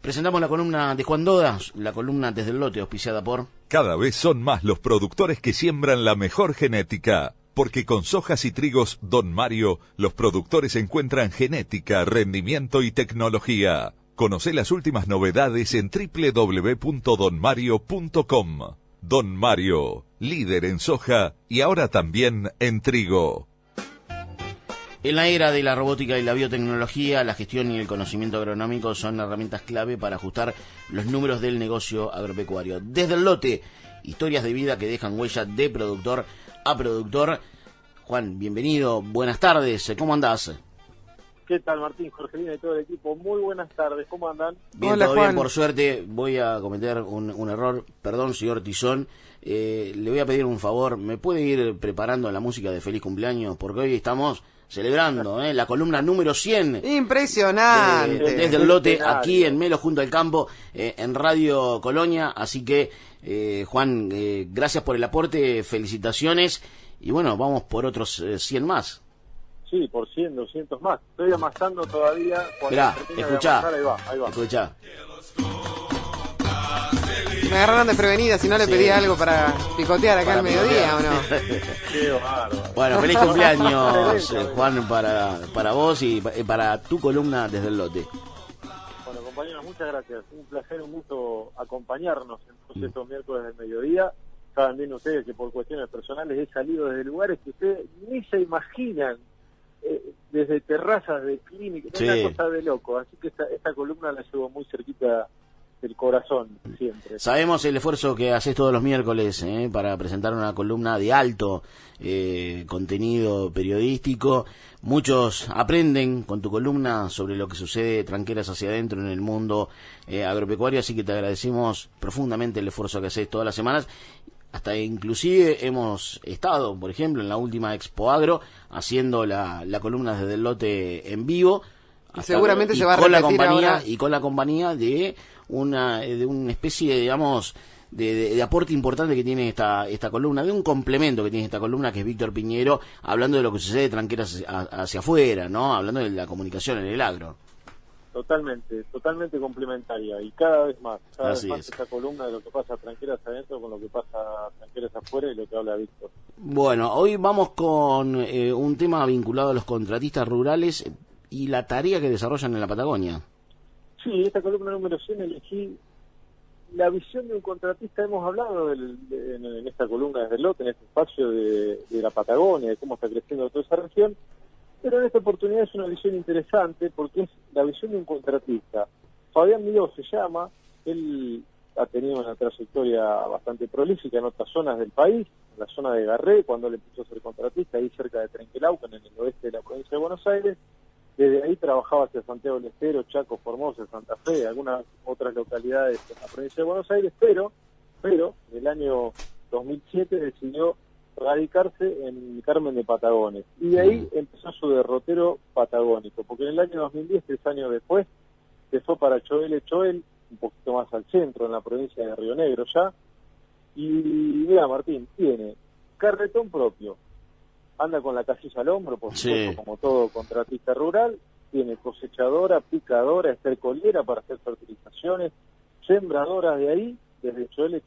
Presentamos la columna de Juan Dodas, la columna Desde el Lote, auspiciada por... Cada vez son más los productores que siembran la mejor genética, porque con sojas y trigos Don Mario, los productores encuentran genética, rendimiento y tecnología. Conocé las últimas novedades en www.donmario.com. Don Mario, líder en soja y ahora también en trigo. En la era de la robótica y la biotecnología, la gestión y el conocimiento agronómico son herramientas clave para ajustar los números del negocio agropecuario. Desde el Lote, historias de vida que dejan huella de productor a productor. Juan, bienvenido, buenas tardes, ¿cómo andás? ¿Qué tal, Martín, Jorgelina y todo el equipo? Muy buenas tardes, ¿cómo andan? Bien, hola, todo Juan. bien, por suerte. Voy a cometer un error, perdón, señor Tizón. Le voy a pedir un favor, ¿me puede ir preparando la música de Feliz Cumpleaños? Porque hoy estamos celebrando la columna número 100. Impresionante. Desde el Lote, aquí en Melo, junto al campo, en Radio Colonia. Así que, Juan, gracias por el aporte, felicitaciones. Y bueno, vamos por otros 100 más. Sí, por 100, 200 más. Estoy amasando todavía. Mirá, escuchá, ahí va. Escuchá. Me agarraron desprevenida, si no le Sí. pedí algo para picotear acá Para al mediodía, ¿o no? Qué bárbaro. Bueno, feliz cumpleaños, Excelente. Juan, para vos y para tu columna Desde el Lote. Bueno, compañeros, muchas gracias. Un placer, un gusto acompañarnos en todos estos miércoles del mediodía. Saben bien ustedes que por cuestiones personales he salido desde lugares que ustedes ni se imaginan, desde terrazas de clínicas, Sí. una cosa de loco. Así que esta columna la llevo muy cerquita del corazón siempre. Sabemos el esfuerzo que haces todos los miércoles para presentar una columna de alto contenido periodístico. Muchos aprenden con tu columna sobre lo que sucede tranqueras hacia adentro en el mundo agropecuario, así que te agradecemos profundamente el esfuerzo que haces todas las semanas. Hasta inclusive hemos estado, por ejemplo, en la última Expo Agro, haciendo la columna Desde el Lote en vivo. Y seguramente se va a con la repetir compañía ahora. y con la compañía de una especie, digamos, de aporte importante que tiene esta columna, de un complemento que tiene esta columna, que es Víctor Piñero, hablando de lo que sucede tranqueras hacia afuera, ¿no? Hablando de la comunicación en el agro. Totalmente complementaria, y cada vez más Así es. esta columna de lo que pasa tranqueras adentro con lo que pasa tranqueras afuera y lo que habla Víctor. Bueno, hoy vamos con un tema vinculado a los contratistas rurales y la tarea que desarrollan en la Patagonia. Sí, esta columna número 100 elegí la visión de un contratista. Hemos hablado en esta columna desde el Lote, en este espacio de la Patagonia, de cómo está creciendo toda esa región, pero en esta oportunidad es una visión interesante porque es la visión de un contratista. Fabián Miló se llama, él ha tenido una trayectoria bastante prolífica en otras zonas del país, en la zona de Garré, cuando él empezó a ser contratista, ahí cerca de Trenquelauquen, en el oeste de la provincia de Buenos Aires. Desde ahí trabajaba hacia Santiago del Estero, Chaco, Formosa, Santa Fe, algunas otras localidades en la provincia de Buenos Aires, pero en el año 2007 decidió radicarse en Carmen de Patagones. Y de ahí empezó su derrotero patagónico, porque en el año 2010, 3 años después, se fue para Choel, un poquito más al centro, en la provincia de Río Negro ya. Y mira, Martín, tiene carretón propio, anda con la casilla al hombro, por supuesto, Sí. como todo contratista rural, tiene cosechadora, picadora, estercoliera para hacer fertilizaciones, sembradoras de ahí, desde Choel,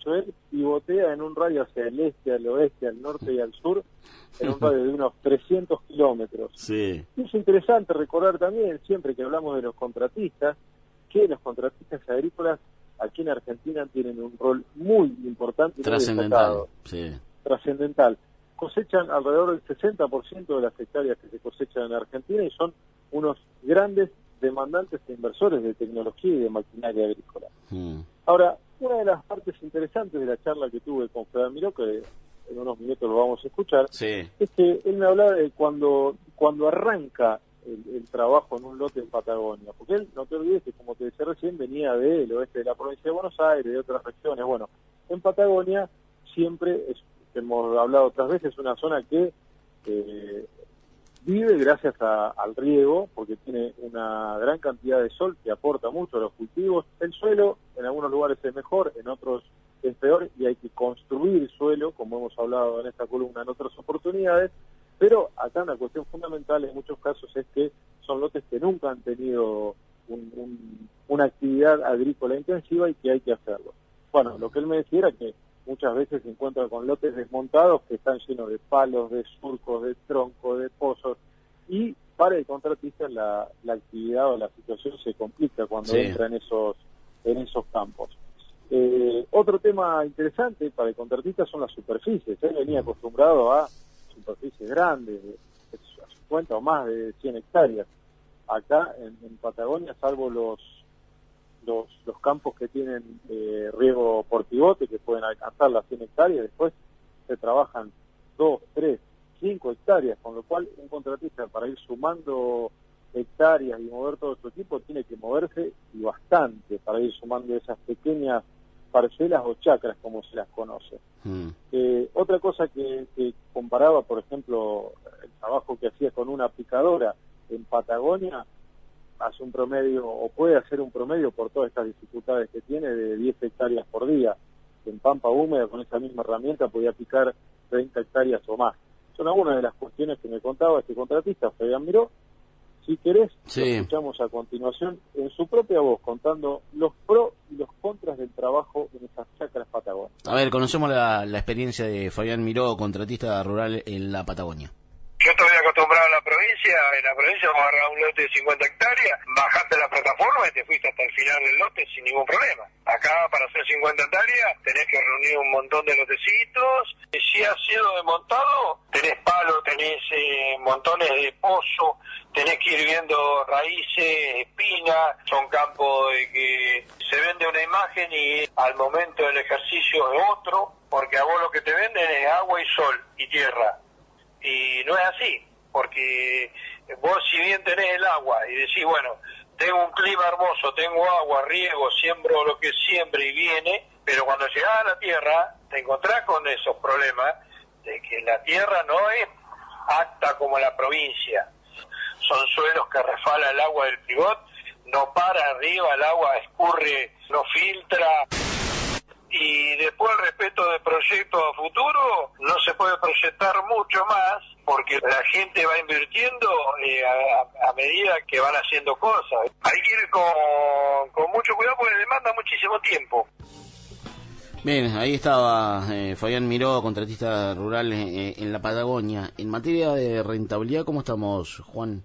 pivotea en un radio hacia el este, al oeste, al norte y al sur, en un radio de unos 300 kilómetros. Sí. Y es interesante recordar también, siempre que hablamos de los contratistas, que los contratistas agrícolas aquí en Argentina tienen un rol muy importante y muy Trascendental. destacado, Sí. trascendental. Cosechan alrededor del 60% de las hectáreas que se cosechan en Argentina y son unos grandes demandantes e inversores de tecnología y de maquinaria agrícola. Ahora, una de las partes interesantes de la charla que tuve con Fabián Miló, que en unos minutos lo vamos a escuchar, Sí. es que él me hablaba de cuando arranca el trabajo en un lote en Patagonia, porque él, no te olvides que, como te decía recién, venía del oeste de la provincia de Buenos Aires, de otras regiones. Bueno, en Patagonia siempre, hemos hablado otras veces, es una zona que vive gracias al riego, porque tiene una gran cantidad de sol que aporta mucho a los cultivos. El suelo en algunos lugares es mejor, en otros es peor, y hay que construir suelo, como hemos hablado en esta columna en otras oportunidades. Pero acá una cuestión fundamental en muchos casos es que son lotes que nunca han tenido un una actividad agrícola intensiva y que hay que hacerlo. Bueno, lo que él me decía era que muchas veces se encuentra con lotes desmontados que están llenos de palos, de surcos, de troncos, de pozos, y para el contratista la actividad o la situación se complica cuando entra en esos campos. Otro tema interesante para el contratista son las superficies. Él venía acostumbrado a superficies grandes, a 50 o más de 100 hectáreas. Acá en Patagonia, salvo los campos que tienen riego por pivote, que pueden alcanzar las 100 hectáreas, después se trabajan 2, 3, 5 hectáreas, con lo cual un contratista para ir sumando hectáreas y mover todo su equipo tiene que moverse y bastante para ir sumando esas pequeñas parcelas o chacras, como se las conoce. Otra cosa que comparaba, por ejemplo, el trabajo que hacía con una picadora en Patagonia, hace un promedio, o puede hacer un promedio por todas estas dificultades que tiene, de 10 hectáreas por día. En pampa húmeda, con esa misma herramienta, podía picar 30 hectáreas o más. Son algunas de las cuestiones que me contaba este contratista, Fabián Miró. Si querés, lo escuchamos a continuación en su propia voz, contando los pros y los contras del trabajo en esas chacras patagónicas. A ver, conocemos la experiencia de Fabián Miró, contratista rural en la Patagonia. Yo estoy acostumbrado a la provincia. En la provincia vamos a agarrar un lote de 50 hectáreas, bajaste la plataforma y te fuiste hasta el final del lote sin ningún problema. Acá, para hacer 50 hectáreas, tenés que reunir un montón de lotecitos. Si has sido desmontado, tenés palo, tenés montones de pozo, tenés que ir viendo raíces, espinas. Son campos de que se vende una imagen y al momento del ejercicio es otro, porque a vos lo que te venden es agua y sol y tierra. Y no es así, porque vos si bien tenés el agua y decís, bueno, tengo un clima hermoso, tengo agua, riego, siembro lo que siembre y viene, pero cuando llegás a la tierra te encontrás con esos problemas de que la tierra no es apta como la provincia. Son suelos que resfala el agua del pivot, no para arriba, el agua escurre, no filtra. Y después respecto de proyectos a futuro, no se puede proyectar mucho más porque la gente va invirtiendo a medida que van haciendo cosas. Hay que ir con mucho cuidado porque demanda muchísimo tiempo. Bien, ahí estaba Fabián Miró, contratista rural en la Patagonia. En materia de rentabilidad, ¿cómo estamos, Juan?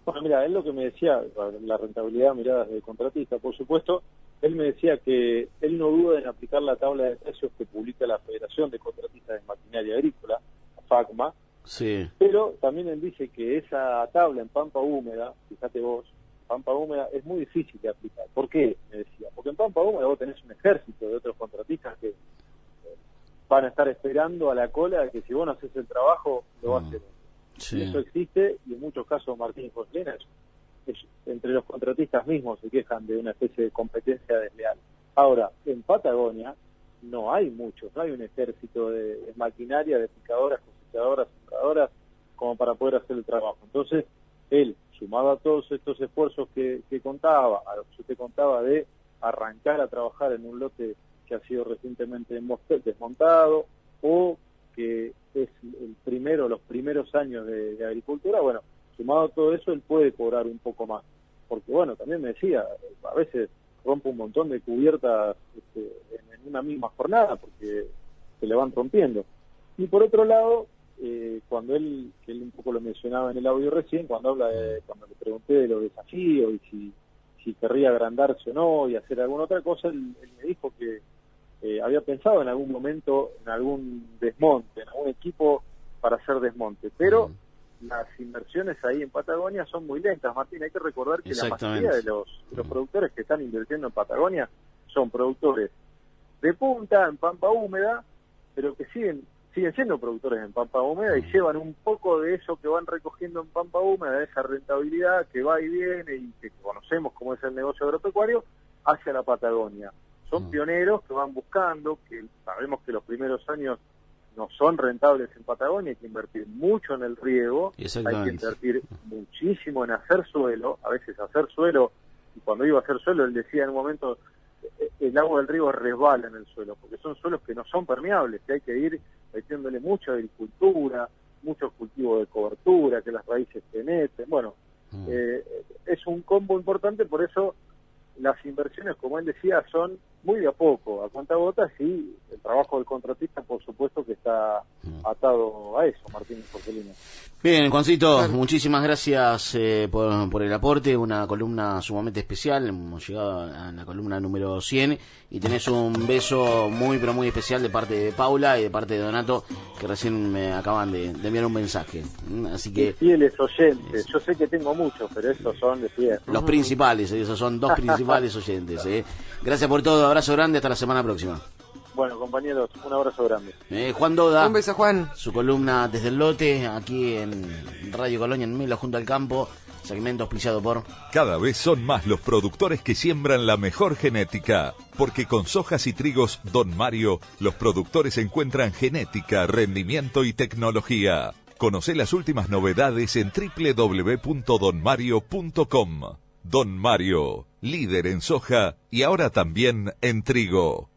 Bueno, mira, él lo que me decía, la rentabilidad mirada desde el contratista, por supuesto, él me decía que él no duda en aplicar la tabla de precios que publica la Federación de Contratistas de Maquinaria Agrícola, FACMA, pero también él dice que esa tabla en pampa húmeda, fíjate vos, pampa húmeda es muy difícil de aplicar. ¿Por qué? Me decía, porque en pampa húmeda vos tenés un ejército de otros contratistas que van a estar esperando a la cola de que si vos no haces el trabajo, lo va a hacer. Y eso existe, y en muchos casos Martín y Joselena entre los contratistas mismos se quejan de una especie de competencia desleal. Ahora, en Patagonia no hay muchos, no hay un ejército de maquinaria, de picadoras, cosechadoras, sembradoras, como para poder hacer el trabajo. Entonces, él, sumado a todos estos esfuerzos que contaba, a lo que yo te contaba de arrancar a trabajar en un lote que ha sido recientemente desmontado, o que es los primeros años de agricultura, bueno, sumado a todo eso, él puede cobrar un poco más. Porque, bueno, también me decía, a veces rompe un montón de cubiertas en una misma jornada, porque se le van rompiendo. Y por otro lado, cuando él un poco lo mencionaba en el audio recién, cuando le pregunté de los desafíos y si querría agrandarse o no y hacer alguna otra cosa, él me dijo que había pensado en algún momento en algún desmonte, en algún equipo para hacer desmonte, pero las inversiones ahí en Patagonia son muy lentas, Martín. Hay que recordar que la mayoría de los productores que están invirtiendo en Patagonia son productores de punta, en pampa húmeda, pero que siguen siendo productores en pampa húmeda y llevan un poco de eso que van recogiendo en pampa húmeda, de esa rentabilidad que va y viene y que conocemos como es el negocio agropecuario, hacia la Patagonia. Son pioneros que van buscando, que sabemos que los primeros años no son rentables en Patagonia, hay que invertir mucho en el riego, hay que invertir muchísimo en hacer suelo, a veces hacer suelo, y cuando iba a hacer suelo, él decía en un momento, el agua del río resbala en el suelo, porque son suelos que no son permeables, que hay que ir metiéndole mucha agricultura, mucho cultivo de cobertura, que las raíces penetren, bueno, es un combo importante, por eso las inversiones, como él decía, son muy de a poco, a cuentagotas, y el trabajo del contratista, por supuesto, que está atado a eso, Martín Jorgelino. Bien, Juancito, muchísimas gracias por el aporte, una columna sumamente especial, hemos llegado a la columna número 100 y tenés un beso muy pero muy especial de parte de Paula y de parte de Donato, que recién me acaban de enviar un mensaje, así que... Fieles oyentes, yo sé que tengo muchos, pero estos son de fiel. Los principales, esos son dos principales oyentes. Gracias por todo, abrazo grande, hasta la semana próxima. Bueno, compañeros, un abrazo grande. Juan Doda. Un beso, Juan. Su columna Desde el Lote, aquí en Radio Colonia, en Melo, junto al campo. Segmento auspiciado por... Cada vez son más los productores que siembran la mejor genética, porque con sojas y trigos Don Mario, los productores encuentran genética, rendimiento y tecnología. Conoce las últimas novedades en www.donmario.com. Don Mario, líder en soja y ahora también en trigo.